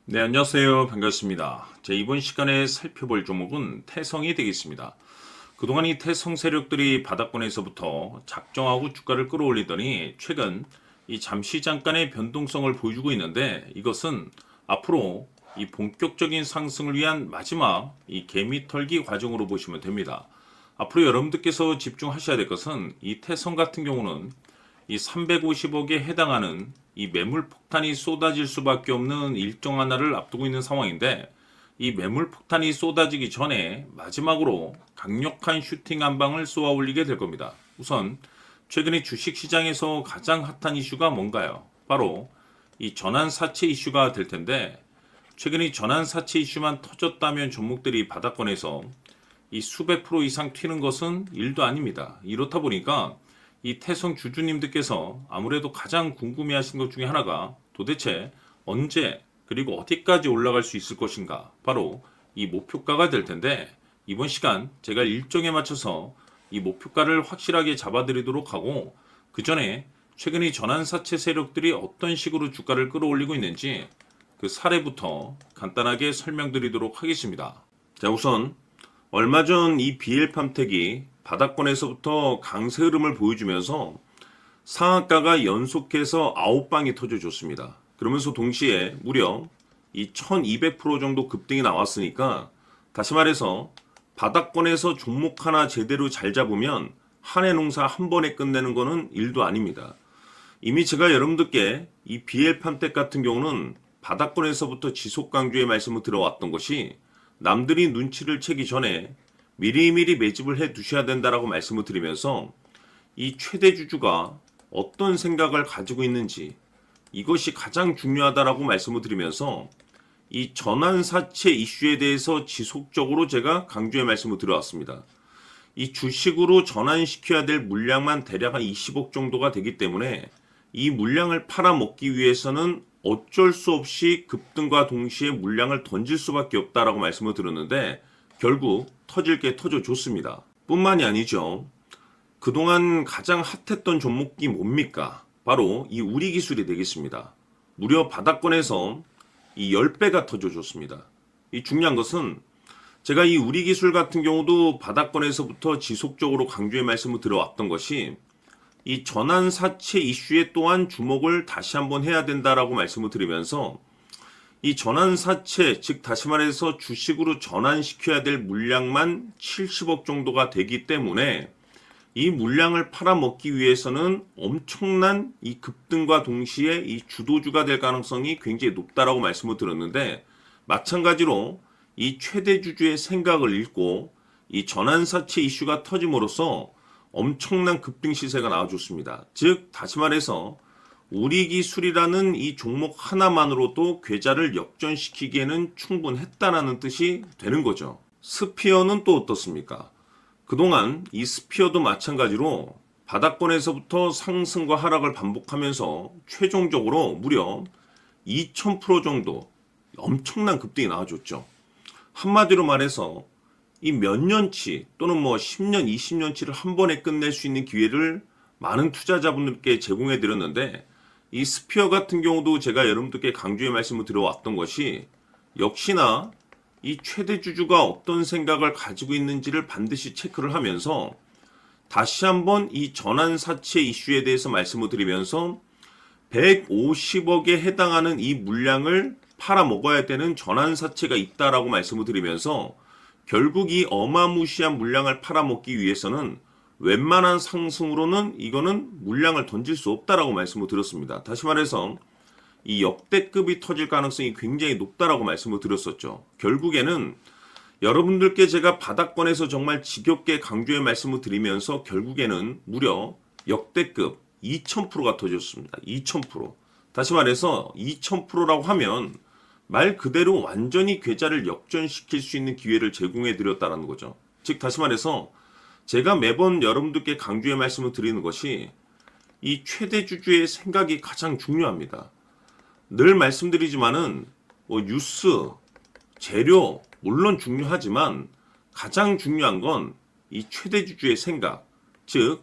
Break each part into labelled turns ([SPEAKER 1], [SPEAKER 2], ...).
[SPEAKER 1] 네, 안녕하세요. 반갑습니다. 이번 시간에 살펴볼 종목은 태성이 되겠습니다. 그동안 이 태성 세력들이 바닥권에서부터 작정하고 주가를 끌어올리더니 최근 이 잠시 잠깐의 변동성을 보여주고 있는데, 이것은 앞으로 이 본격적인 상승을 위한 마지막 이 개미털기 과정으로 보시면 됩니다. 앞으로 여러분들께서 집중하셔야 될 것은 이 태성 같은 경우는 이 350억에 해당하는 이 매물 폭탄이 쏟아질 수밖에 없는 일정 하나를 앞두고 있는 상황인데, 이 매물 폭탄이 쏟아지기 전에 마지막으로 강력한 슈팅 한 방을 쏘아 올리게 될 겁니다. 우선 최근에 주식시장에서 가장 핫한 이슈가 뭔가요? 바로 이 전환사채 이슈가 될 텐데, 최근에 전환사채 이슈만 터졌다면 종목들이 바닥권에서 이 수백 프로 이상 튀는 것은 일도 아닙니다. 이렇다 보니까 이 태성 주주님들께서 아무래도 가장 궁금해하신 것 중에 하나가 도대체 언제 그리고 어디까지 올라갈 수 있을 것인가, 바로 이 목표가가 될 텐데, 이번 시간 제가 일정에 맞춰서 이 목표가를 확실하게 잡아드리도록 하고, 그 전에 최근 이 전환사채 세력들이 어떤 식으로 주가를 끌어올리고 있는지 그 사례부터 간단하게 설명드리도록 하겠습니다. 자, 우선 얼마 전 이 BL팜텍이 바닥권에서부터 강세 흐름을 보여주면서 상한가가 연속해서 9방이 터져줬습니다. 그러면서 동시에 무려 이 1200% 정도 급등이 나왔으니까, 다시 말해서 바닥권에서 종목 하나 제대로 잘 잡으면 한 해 농사 한 번에 끝내는 거는 일도 아닙니다. 이미 제가 여러분들께 이 BL팜텍 같은 경우는 바닥권에서부터 지속 강조의 말씀을 들어왔던 것이, 남들이 눈치를 채기 전에 미리미리 매집을 해 두셔야 된다라고 말씀을 드리면서 이 최대 주주가 어떤 생각을 가지고 있는지, 이것이 가장 중요하다라고 말씀을 드리면서 이 전환사채 이슈에 대해서 지속적으로 제가 강조의 말씀을 드려왔습니다. 이 주식으로 전환시켜야 될 물량만 대략 한 20억 정도가 되기 때문에 이 물량을 팔아먹기 위해서는 어쩔 수 없이 급등과 동시에 물량을 던질 수밖에 없다라고 말씀을 드렸는데, 결국 터질 게 터져줬습니다. 뿐만이 아니죠. 그동안 가장 핫했던 종목이 뭡니까? 바로 이 우리기술이 되겠습니다. 무려 바닥권에서 이 10배가 터져줬습니다. 이 중요한 것은 제가 이 우리기술 같은 경우도 바닥권에서부터 지속적으로 강조의 말씀을 들어왔던 것이, 이 전환사채 이슈에 또한 주목을 다시 한번 해야 된다라고 말씀을 드리면서, 이 전환사채, 즉 다시 말해서 주식으로 전환시켜야 될 물량만 70억 정도가 되기 때문에 이 물량을 팔아먹기 위해서는 엄청난 이 급등과 동시에 이 주도주가 될 가능성이 굉장히 높다라고 말씀을 드렸는데, 마찬가지로 이 최대 주주의 생각을 읽고 이 전환사채 이슈가 터짐으로써 엄청난 급등 시세가 나와줬습니다. 즉 다시 말해서 우리기술이라는 이 종목 하나만으로도 계좌를 역전시키기에는 충분했다라는 뜻이 되는 거죠. 스피어는 또 어떻습니까? 그동안 이 스피어도 마찬가지로 바닥권에서부터 상승과 하락을 반복하면서 최종적으로 무려 2000% 정도 엄청난 급등이 나와줬죠. 한마디로 말해서 이 몇 년치 또는 뭐 10년, 20년치를 한 번에 끝낼 수 있는 기회를 많은 투자자분들께 제공해 드렸는데, 이 스피어 같은 경우도 제가 여러분들께 강조의 말씀을 드려왔던 것이, 역시나 이 최대 주주가 어떤 생각을 가지고 있는지를 반드시 체크를 하면서 다시 한번 이 전환사채 이슈에 대해서 말씀을 드리면서 150억에 해당하는 이 물량을 팔아먹어야 되는 전환사채가 있다라고 말씀을 드리면서, 결국 이 어마무시한 물량을 팔아먹기 위해서는 웬만한 상승으로는 이거는 물량을 던질 수 없다라고 말씀을 드렸습니다. 다시 말해서 이 역대급이 터질 가능성이 굉장히 높다라고 말씀을 드렸었죠. 결국에는 여러분들께 제가 바닥권에서 정말 지겹게 강조의 말씀을 드리면서 결국에는 무려 역대급 2000%가 터졌습니다. 2000%. 다시 말해서 2000%라고 하면 말 그대로 완전히 계좌를 역전시킬 수 있는 기회를 제공해 드렸다는 거죠. 즉 다시 말해서 제가 매번 여러분들께 강조의 말씀을 드리는 것이, 이 최대 주주의 생각이 가장 중요합니다. 늘 말씀드리지만은 뭐 뉴스, 재료 물론 중요하지만 가장 중요한 건 이 최대 주주의 생각, 즉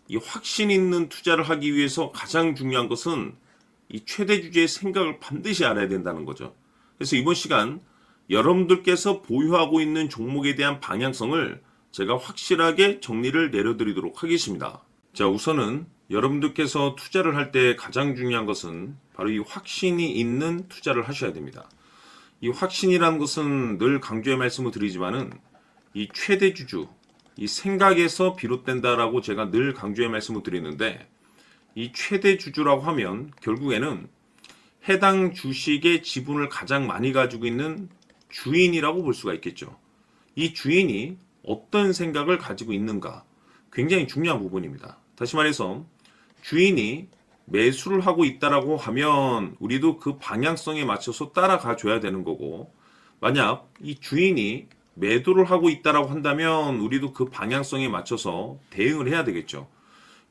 [SPEAKER 1] 이 확신 있는 투자를 하기 위해서 가장 중요한 것은 이 최대 주주의 생각을 반드시 알아야 된다는 거죠. 그래서 이번 시간 여러분들께서 보유하고 있는 종목에 대한 방향성을 제가 확실하게 정리를 내려드리도록 하겠습니다. 자, 우선은 여러분들께서 투자를 할 때 가장 중요한 것은 바로 이 확신이 있는 투자를 하셔야 됩니다. 이 확신이라는 것은 늘 강조의 말씀을 드리지만은 이 최대 주주, 이 생각에서 비롯된다라고 제가 늘 강조의 말씀을 드리는데, 이 최대 주주라고 하면 결국에는 해당 주식의 지분을 가장 많이 가지고 있는 주인이라고 볼 수가 있겠죠. 이 주인이 어떤 생각을 가지고 있는가, 굉장히 중요한 부분입니다. 다시 말해서 주인이 매수를 하고 있다라고 하면 우리도 그 방향성에 맞춰서 따라가 줘야 되는 거고, 만약 이 주인이 매도를 하고 있다라고 한다면 우리도 그 방향성에 맞춰서 대응을 해야 되겠죠.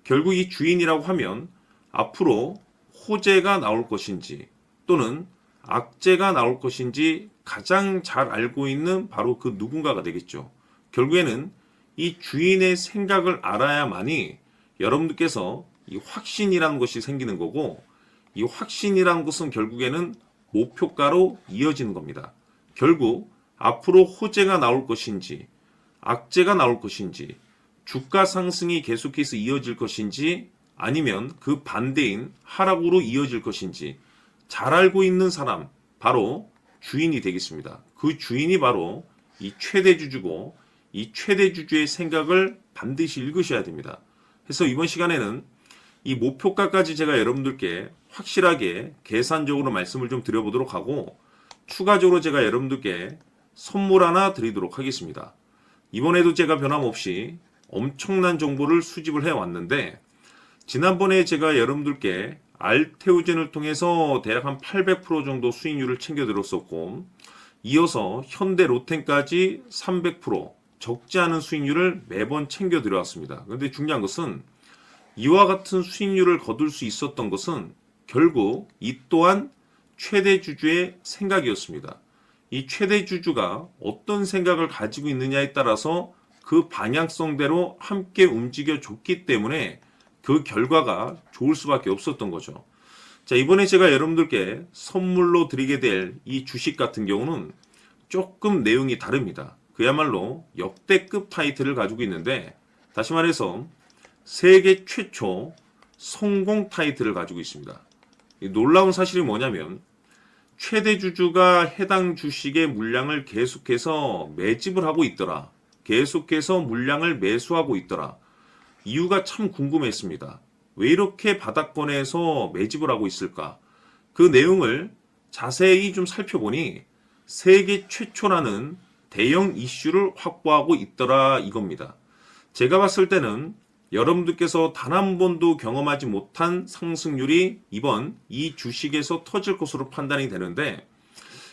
[SPEAKER 1] 결국 이 주인이라고 하면 앞으로 호재가 나올 것인지 또는 악재가 나올 것인지 가장 잘 알고 있는 바로 그 누군가가 되겠죠. 결국에는 이 주인의 생각을 알아야만이 여러분들께서 이 확신이라는 것이 생기는 거고, 이 확신이라는 것은 결국에는 목표가로 이어지는 겁니다. 결국 앞으로 호재가 나올 것인지 악재가 나올 것인지 주가 상승이 계속해서 이어질 것인지 아니면 그 반대인 하락으로 이어질 것인지 잘 알고 있는 사람, 바로 주인이 되겠습니다. 그 주인이 바로 이 최대 주주고, 이 최대 주주의 생각을 반드시 읽으셔야 됩니다. 그래서 이번 시간에는 이 목표가까지 제가 여러분들께 확실하게 계산적으로 말씀을 좀 드려보도록 하고, 추가적으로 제가 여러분들께 선물 하나 드리도록 하겠습니다. 이번에도 제가 변함없이 엄청난 정보를 수집을 해왔는데, 지난번에 제가 여러분들께 알테오젠을 통해서 대략 한 800% 정도 수익률을 챙겨드렸었고, 이어서 현대 로텐까지 300% 적지 않은 수익률을 매번 챙겨드려왔습니다. 그런데 중요한 것은 이와 같은 수익률을 거둘 수 있었던 것은 결국 이 또한 최대 주주의 생각이었습니다. 이 최대 주주가 어떤 생각을 가지고 있느냐에 따라서 그 방향성대로 함께 움직여 줬기 때문에 그 결과가 좋을 수밖에 없었던 거죠. 자, 이번에 제가 여러분들께 선물로 드리게 될 이 주식 같은 경우는 조금 내용이 다릅니다. 그야말로 역대급 타이틀을 가지고 있는데, 다시 말해서 세계 최초 성공 타이틀을 가지고 있습니다. 놀라운 사실이 뭐냐면 최대 주주가 해당 주식의 물량을 계속해서 매집을 하고 있더라. 계속해서 물량을 매수하고 있더라. 이유가 참 궁금했습니다. 왜 이렇게 바닥권에서 매집을 하고 있을까? 그 내용을 자세히 좀 살펴보니 세계 최초라는 대형 이슈를 확보하고 있더라 이겁니다. 제가 봤을 때는 여러분들께서 단 한 번도 경험하지 못한 상승률이 이번 이 주식에서 터질 것으로 판단이 되는데,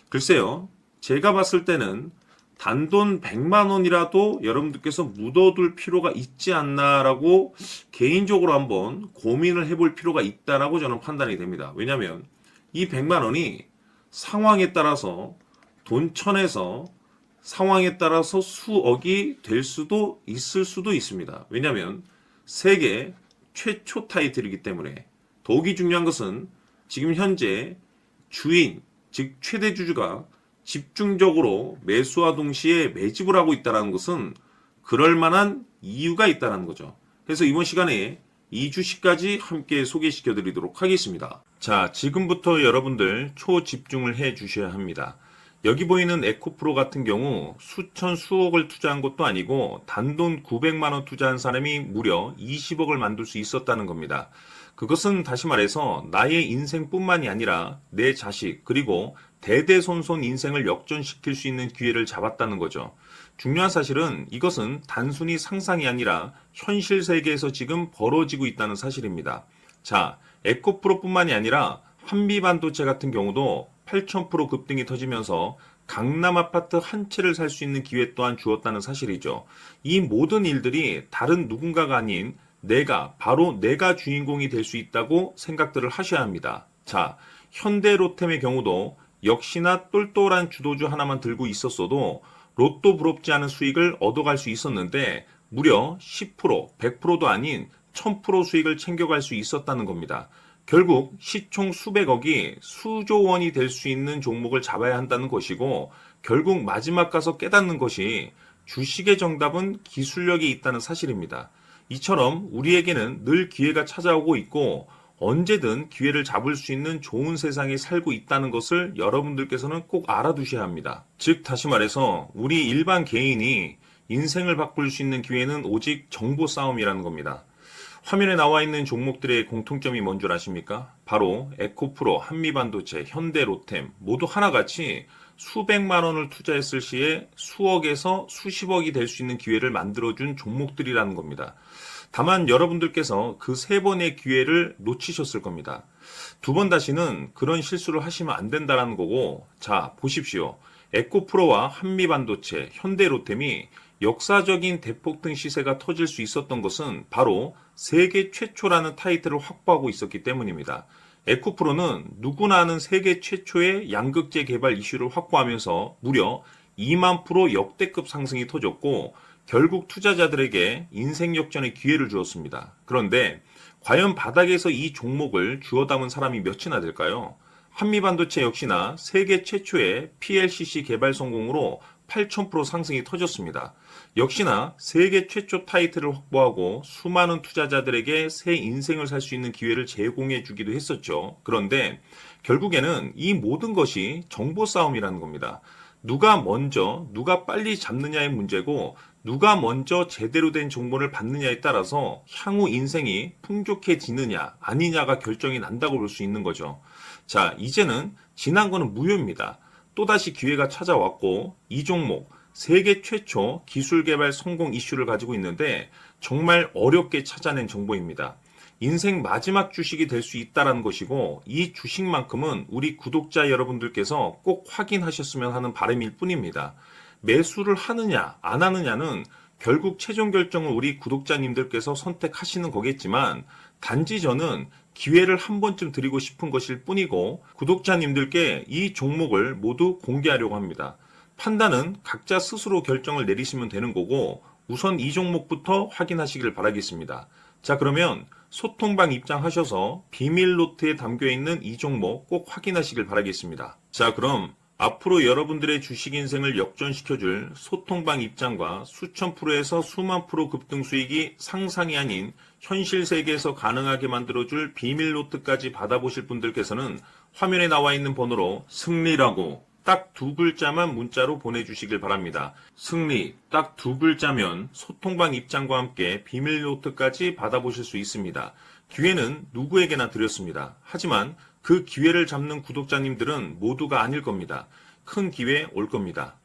[SPEAKER 1] 글쎄요, 제가 봤을 때는 단돈 100만 원이라도 여러분들께서 묻어둘 필요가 있지 않나라고 개인적으로 한번 고민을 해볼 필요가 있다라고 저는 판단이 됩니다. 왜냐하면 이 100만 원이 상황에 따라서 돈천에서 상황에 따라서 수억이 될 수도 있을 수도 있습니다. 왜냐하면 세계 최초 타이틀이기 때문에. 더욱이 중요한 것은 지금 현재 주인, 즉 최대 주주가 집중적으로 매수와 동시에 매집을 하고 있다는 것은 그럴 만한 이유가 있다는 거죠. 그래서 이번 시간에 이 주식까지 함께 소개시켜 드리도록 하겠습니다. 자, 지금부터 여러분들 초집중을 해 주셔야 합니다. 여기 보이는 에코프로 같은 경우 수천 수억을 투자한 것도 아니고 단돈 900만 원 투자한 사람이 무려 20억을 만들 수 있었다는 겁니다. 그것은 다시 말해서 나의 인생뿐만이 아니라 내 자식 그리고 대대손손 인생을 역전시킬 수 있는 기회를 잡았다는 거죠. 중요한 사실은 이것은 단순히 상상이 아니라 현실 세계에서 지금 벌어지고 있다는 사실입니다. 자, 에코프로뿐만이 아니라 한미반도체 같은 경우도 8,000% 급등이 터지면서 강남 아파트 한 채를 살 수 있는 기회 또한 주었다는 사실이죠. 이 모든 일들이 다른 누군가가 아닌 바로 내가 주인공이 될 수 있다고 생각들을 하셔야 합니다. 자, 현대로템의 경우도 역시나 똘똘한 주도주 하나만 들고 있었어도 로또 부럽지 않은 수익을 얻어갈 수 있었는데 무려 10%, 100%도 아닌 1000% 수익을 챙겨갈 수 있었다는 겁니다. 결국 시총 수백억이 수조 원이 될 수 있는 종목을 잡아야 한다는 것이고, 결국 마지막 가서 깨닫는 것이 주식의 정답은 기술력이 있다는 사실입니다. 이처럼 우리에게는 늘 기회가 찾아오고 있고 언제든 기회를 잡을 수 있는 좋은 세상에 살고 있다는 것을 여러분들께서는 꼭 알아두셔야 합니다. 즉 다시 말해서 우리 일반 개인이 인생을 바꿀 수 있는 기회는 오직 정보 싸움이라는 겁니다. 화면에 나와 있는 종목들의 공통점이 뭔 줄 아십니까? 바로 에코프로, 한미반도체, 현대로템 모두 하나같이 수백만 원을 투자했을 시에 수억에서 수십억이 될 수 있는 기회를 만들어준 종목들이라는 겁니다. 다만 여러분들께서 그 세 번의 기회를 놓치셨을 겁니다. 두 번 다시는 그런 실수를 하시면 안 된다는 거고, 자, 보십시오. 에코프로와 한미반도체, 현대로템이 역사적인 대폭등 시세가 터질 수 있었던 것은 바로 세계 최초라는 타이틀을 확보하고 있었기 때문입니다. 에코프로는 누구나 아는 세계 최초의 양극재 개발 이슈를 확보하면서 무려 2만 프로 역대급 상승이 터졌고 결국 투자자들에게 인생 역전의 기회를 주었습니다. 그런데 과연 바닥에서 이 종목을 주워 담은 사람이 몇이나 될까요? 한미반도체 역시나 세계 최초의 PLCC 개발 성공으로 8,000% 상승이 터졌습니다. 역시나 세계 최초 타이틀을 확보하고 수많은 투자자들에게 새 인생을 살 수 있는 기회를 제공해 주기도 했었죠. 그런데 결국에는 이 모든 것이 정보 싸움이라는 겁니다. 누가 먼저, 누가 빨리 잡느냐의 문제고 누가 먼저 제대로 된 정보를 받느냐에 따라서 향후 인생이 풍족해지느냐 아니냐가 결정이 난다고 볼 수 있는 거죠. 자, 이제는 지난 거는 무효입니다. 또다시 기회가 찾아왔고 이 종목 세계 최초 기술 개발 성공 이슈를 가지고 있는데 정말 어렵게 찾아낸 정보입니다. 인생 마지막 주식이 될 수 있다는 것이고 이 주식만큼은 우리 구독자 여러분들께서 꼭 확인하셨으면 하는 바람일 뿐입니다. 매수를 하느냐 안 하느냐는 결국 최종 결정을 우리 구독자님들께서 선택하시는 거겠지만 단지 저는 기회를 한 번쯤 드리고 싶은 것일 뿐이고 구독자님들께 이 종목을 모두 공개하려고 합니다. 판단은 각자 스스로 결정을 내리시면 되는 거고 우선 이 종목부터 확인하시길 바라겠습니다. 자, 그러면 소통방 입장하셔서 비밀 노트에 담겨있는 이 종목 꼭 확인하시길 바라겠습니다. 자, 그럼 앞으로 여러분들의 주식 인생을 역전시켜줄 소통방 입장과 수천 프로에서 수만 프로 급등 수익이 상상이 아닌 현실 세계에서 가능하게 만들어줄 비밀 노트까지 받아보실 분들께서는 화면에 나와 있는 번호로 승리라고 딱 두 글자만 문자로 보내주시길 바랍니다. 승리 딱 두 글자면 소통방 입장과 함께 비밀 노트까지 받아보실 수 있습니다. 기회는 누구에게나 드렸습니다. 하지만 그 기회를 잡는 구독자님들은 모두가 아닐 겁니다. 큰 기회 올 겁니다.